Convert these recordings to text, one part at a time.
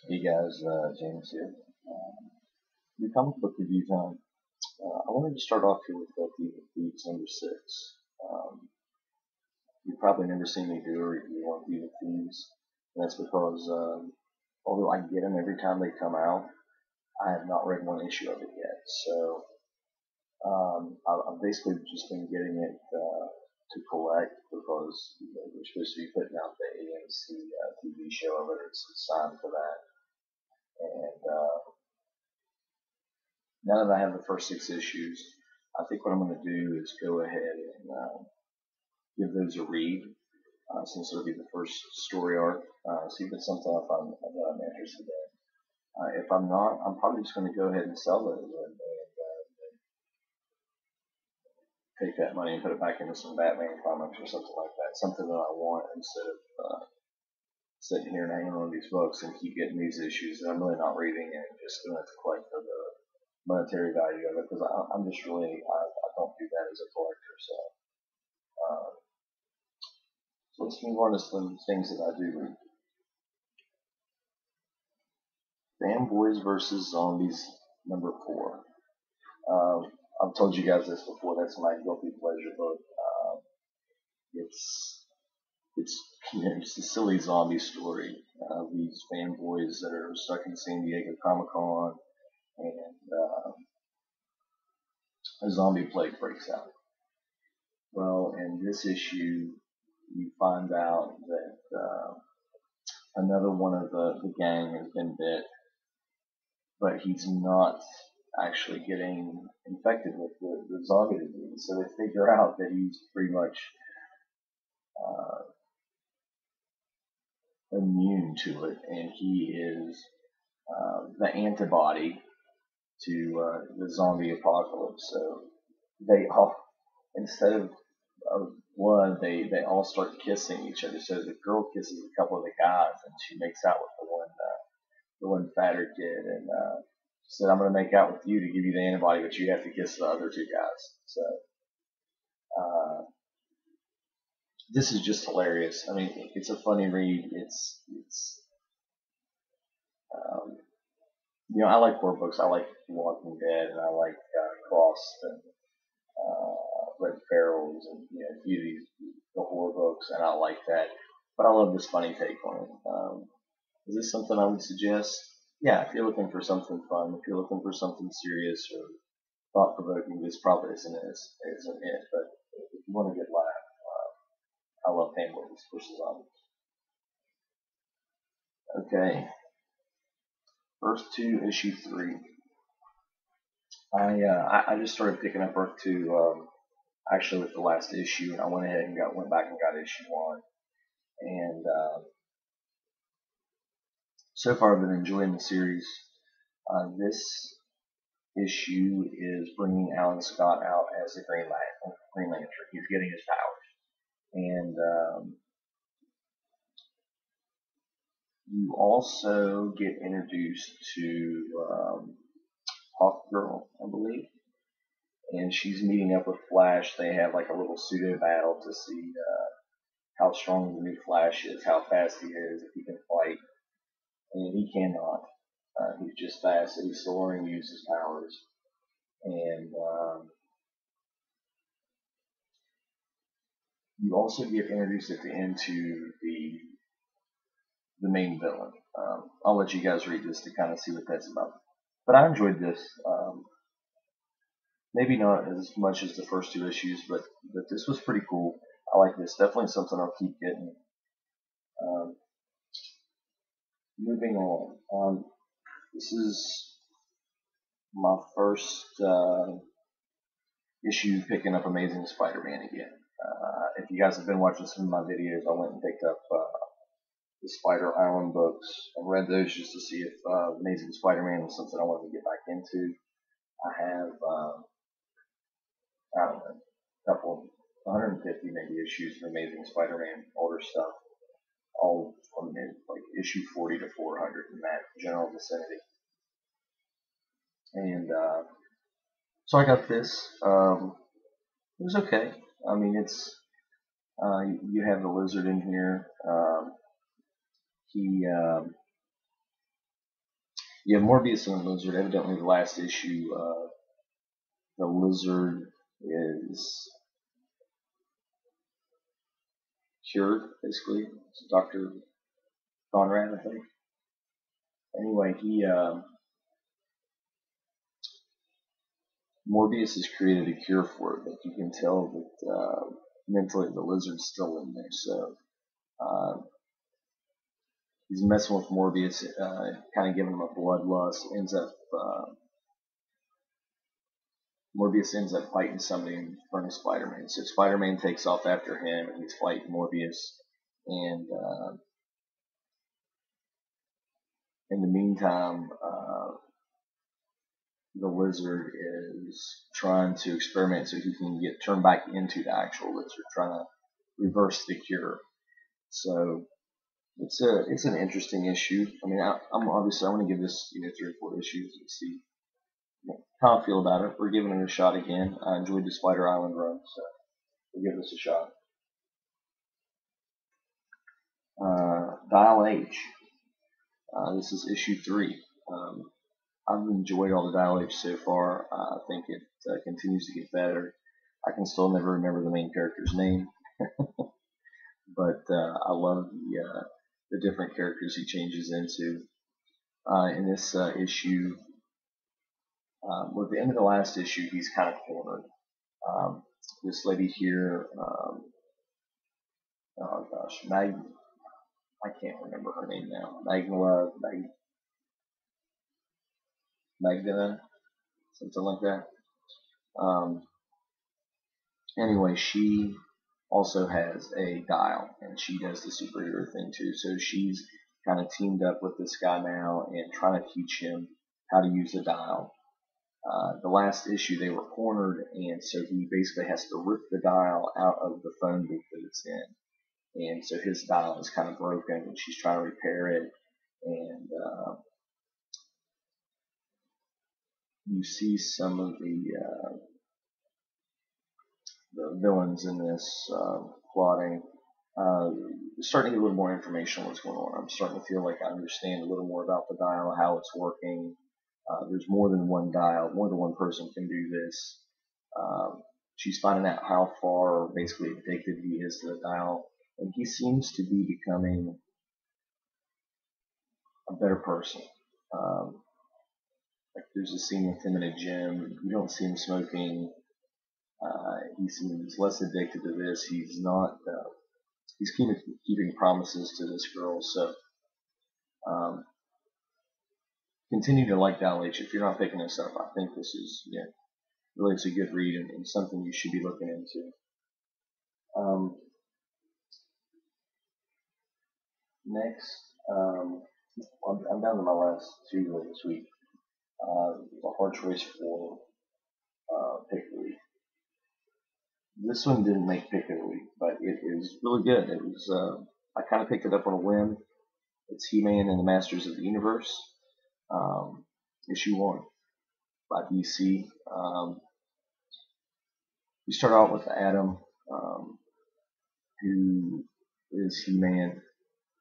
Hey guys, James here. New comic book review time. I wanted to start off here with Thieves number 6. You've probably never seen me do a review on Thieves, and that's because although I get them every time they come out, I have not read one issue of it yet. So I've basically just been getting it to collect because we're supposed to be putting out the AMC TV show of it. It's time for that, and now that I have the first 6 issues, I think what I'm going to do is go ahead and give those a read, since it'll be the first story arc. See if it's something that I'm interested in. If I'm not, I'm probably just going to go ahead and sell those and take that money and put it back into some Batman comics or something like that. Something that I want instead of sitting here and hanging on these books and keep getting these issues that I'm really not reading and just doing it to collect for the monetary value of it, because I'm just really I don't do that as a collector. Uh, so let's move on to some things that I do read. Fanboys versus Zombies number 4. Uh, I've told you guys this before. That's my guilty pleasure book. It's it's it's a silly zombie story. These fanboys that are stuck in San Diego Comic Con, and a zombie plague breaks out. Well, in this issue, you find out that another one of the gang has been bit, but he's not actually getting infected with the zombie disease. So they figure out that he's pretty much uh, immune to it, and he is the antibody to the zombie apocalypse. So they all, instead of blood, they all start kissing each other. So the girl kisses a couple of the guys, and she makes out with the one fatter kid, and said, "I'm going to make out with you to give you the antibody, but you have to kiss the other 2 guys." So uh, this is just hilarious. I mean, it's a funny read. It's um, I like horror books. I like Walking Dead, and I like Cross and Red Ferals, and a few of these the horror books, and I like that. But I love this funny take on it. Is this something I would suggest? Yeah, if you're looking for something fun, if you're looking for something serious or thought provoking, this probably isn't it. But if you want a good laugh, I love Fanboys versus Zombies. Okay, Earth 2, issue 3. I just started picking up Earth 2 actually with the last issue, and I went ahead and went back and got issue 1. And so far, I've been enjoying the series. This issue is bringing Alan Scott out as the Green Lantern. He's getting his powers, and you also get introduced to Hawk Girl, I believe, and she's meeting up with Flash. They have like a little pseudo battle to see how strong the new Flash is, how fast he is, if he can fight, and he cannot. He's just fast, so he's still learning to use his powers. And you also get introduced at the end to the main villain. I'll let you guys read this to kind of see what that's about. But I enjoyed this. Maybe not as much as the first 2 issues, but this was pretty cool. I like this. Definitely something I'll keep getting. Um, Moving on. This is my first issue picking up Amazing Spider-Man again. If you guys have been watching some of my videos, I went and picked up the Spider Island books. I read those just to see if Amazing Spider-Man was something I wanted to get back into. I have, I don't know, a couple, 150 maybe issues of Amazing Spider-Man, older stuff, all from like issue 40 to 400 in that general vicinity. And so I got this. It was okay. I mean, it's you have the Lizard in here. He Yeah, Morbius and the Lizard. Evidently, the last issue, the Lizard is cured, basically. It's Dr. Conrad, I think. Anyway, Morbius has created a cure for it, but you can tell that mentally the Lizard's still in there. So uh, he's messing with Morbius, kind of giving him a bloodlust. Morbius ends up fighting somebody in front of Spider-Man. So Spider-Man takes off after him, and he's fighting Morbius. And in the meantime, the Lizard is trying to experiment so he can get turned back into the actual Lizard, trying to reverse the cure. So it's an interesting issue. I mean, I'm obviously I want to give this 3 or 4 issues and see how I feel about it. We're giving it a shot again. I enjoyed the Spider Island run, so we'll give this a shot. Dial H. This is issue 3. I've enjoyed all the Dial H so far. I think it continues to get better. I can still never remember the main character's name, but I love the different characters he changes into. In this issue, with the end of the last issue, he's kind of cornered. This lady here, oh gosh, I can't remember her name now. Magdalena, something like that. Anyway, she also has a dial, and she does the superhero thing too. So she's kind of teamed up with this guy now and trying to teach him how to use a dial. The last issue they were cornered, and so he basically has to rip the dial out of the phone booth that it's in. And so his dial is kind of broken, and she's trying to repair it. And you see some of the villains in this plotting. Starting to get a little more information on what's going on. I'm starting to feel like I understand a little more about the dial, how it's working. There's more than one dial, more than one person can do this. She's finding out how far basically addicted he is to the dial, and he seems to be becoming a better person. Like there's a scene with him in a gym. You don't see him smoking. He seems less addicted to this. He's not. He's keeping promises to this girl. So continue to like Dial H. If you're not picking this up, I think this is really it's a good read and something you should be looking into. Next, I'm down to my last 2 really this week. A hard choice for pick of the week. This one didn't make pick of the week, but it is really good. It was I kind of picked it up on a whim. It's He-Man and the Masters of the Universe, issue 1 by DC. We start out with Adam, who is He-Man,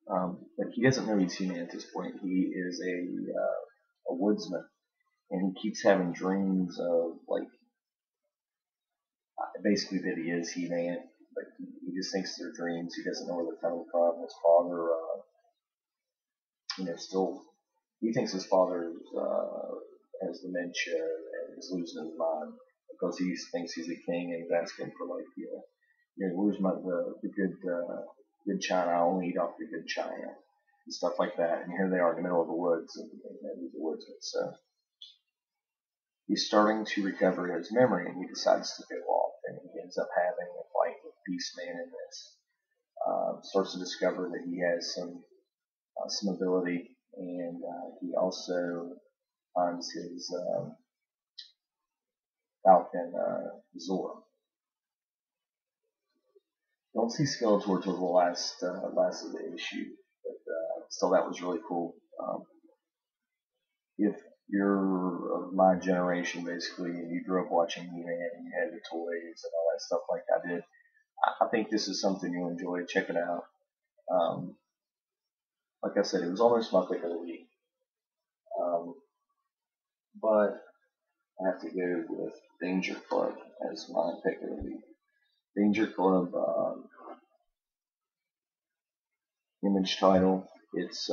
but he doesn't know he's He-Man at this point. He is a woodsman, and he keeps having dreams of basically that he is He-Man, but he just thinks they're dreams. He doesn't know where they're coming from. His father, still he thinks his father has dementia and is losing his mind because he thinks he's a king and he's asking for where's the good china? I only eat off the good china and stuff like that. And here they are in the middle of the woods, and he's a woodsman. So he's starting to recover his memory, and he decides to go off, and he ends up having a fight with Beastman in this. Starts to discover that he has some ability, and he also finds his Falcon Zora. Don't see Skeletor till the last of the issue, but still that was really cool. If you're of my generation, basically, and you grew up watching He-Man and you had the toys and all that stuff like I did, I think this is something you'll enjoy. Check it out. Like I said, it was almost my pick of the week. but I have to go with Danger Club as my pick of the week. Danger Club, image title. It's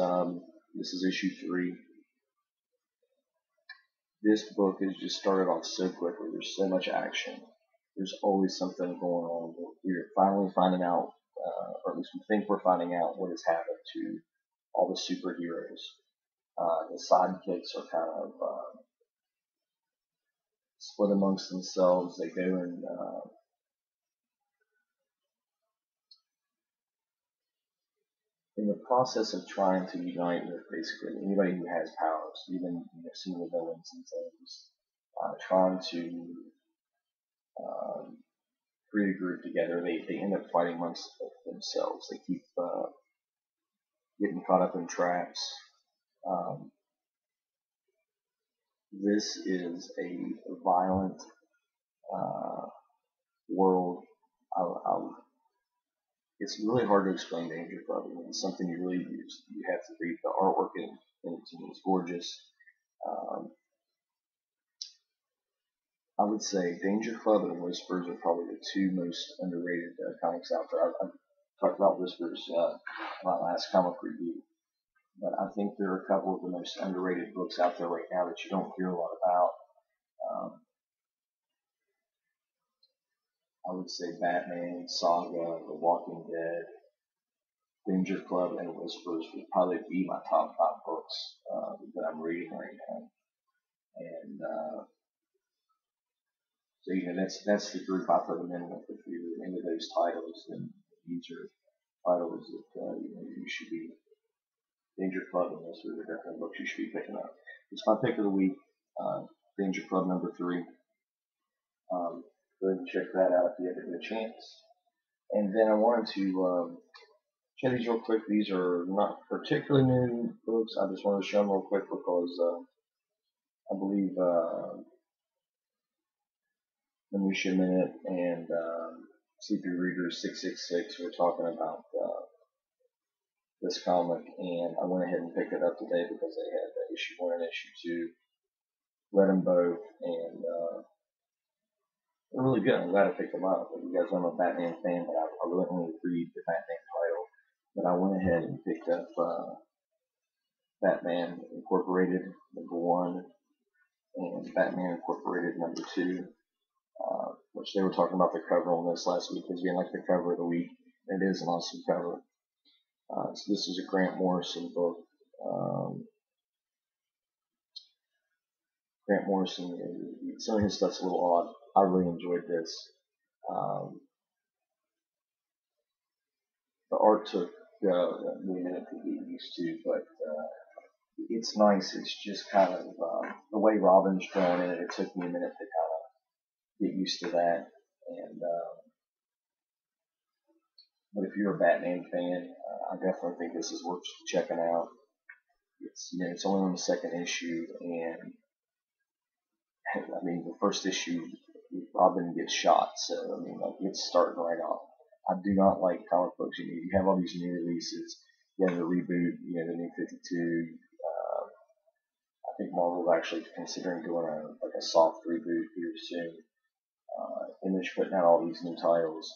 this is issue 3. This book has just started off so quickly. There's so much action. There's always something going on. We're finally finding out, or at least we think we're finding out, what has happened to all the superheroes. The sidekicks are kind of split amongst themselves. They go and in the process of trying to unite with basically anybody who has powers, even some of the villains and things, trying to create a group together. They end up fighting amongst themselves. They keep getting caught up in traps. Um, this is a violent world. It's really hard to explain Danger Club. It's something you really use. You have to read the artwork in it. It's gorgeous. Um, I would say Danger Club and Whispers are probably the 2 most underrated comics out there. I've talked about Whispers my last comic review, but I think there are a couple of the most underrated books out there right now that you don't hear a lot about. I would say Batman, Saga, The Walking Dead, Danger Club, and Whispers would probably be my top 5 books that I'm reading right now. And so that's the group I put them in with. If you're into those titles, then these are titles that you should be. Danger Club and Whispers are definitely books you should be picking up. It's my pick of the week. Danger Club number 3. Go ahead and check that out if you ever get a chance. And then I wanted to share these real quick. These are not particularly new books. I just wanted to show them real quick because I believe Minutia Minute and Sleepy Reader 666 were talking about this comic, and I went ahead and picked it up today because they had issue 1 and issue 2. Read them both, and they're really good. I'm glad I picked them up. If you guys know I'm a Batman fan, but I really only read the Batman title. But I went ahead and picked up Batman Incorporated #1 and Batman Incorporated #2, which they were talking about the cover on this last week as being like the cover of the week. It is an awesome cover. So this is a Grant Morrison book. Grant Morrison, some of his stuff's a little odd. I really enjoyed this. The art took me a minute to get used to, but it's nice. It's just kind of the way Robin's drawn in it. It took me a minute to kind of get used to that. And but if you're a Batman fan, I definitely think this is worth checking out. It's only on the 2nd issue, and I mean the first issue, Robin gets shot, so I mean like it's starting right off. I do not like comic books. You have all these new releases. You have the reboot, the New 52. I think Marvel's actually considering doing a soft reboot here soon. Image putting out all these new titles.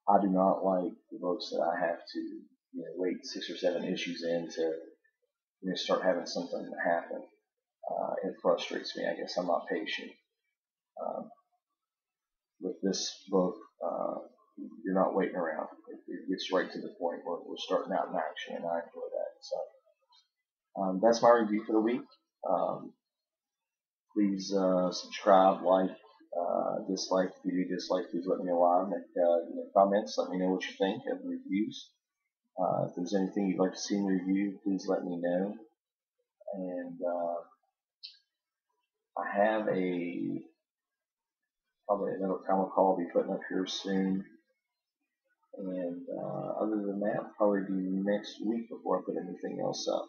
I do not like the books that I have to wait 6 or 7 issues in to start having something happen. It frustrates me. I guess I'm not patient. With this book, you're not waiting around. It gets right to the point where we're starting out in action, and I enjoy that. So that's my review for the week. Please subscribe, like, dislike. If you do dislike, please let me know why. Make comments. Let me know what you think of the reviews. If there's anything you'd like to see me review, please let me know. And I have probably another comic call I'll be putting up here soon. And other than that, I'll probably be next week before I put anything else up.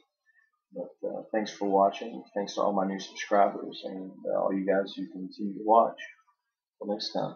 But thanks for watching. Thanks to all my new subscribers and all you guys who continue to watch. Until next time.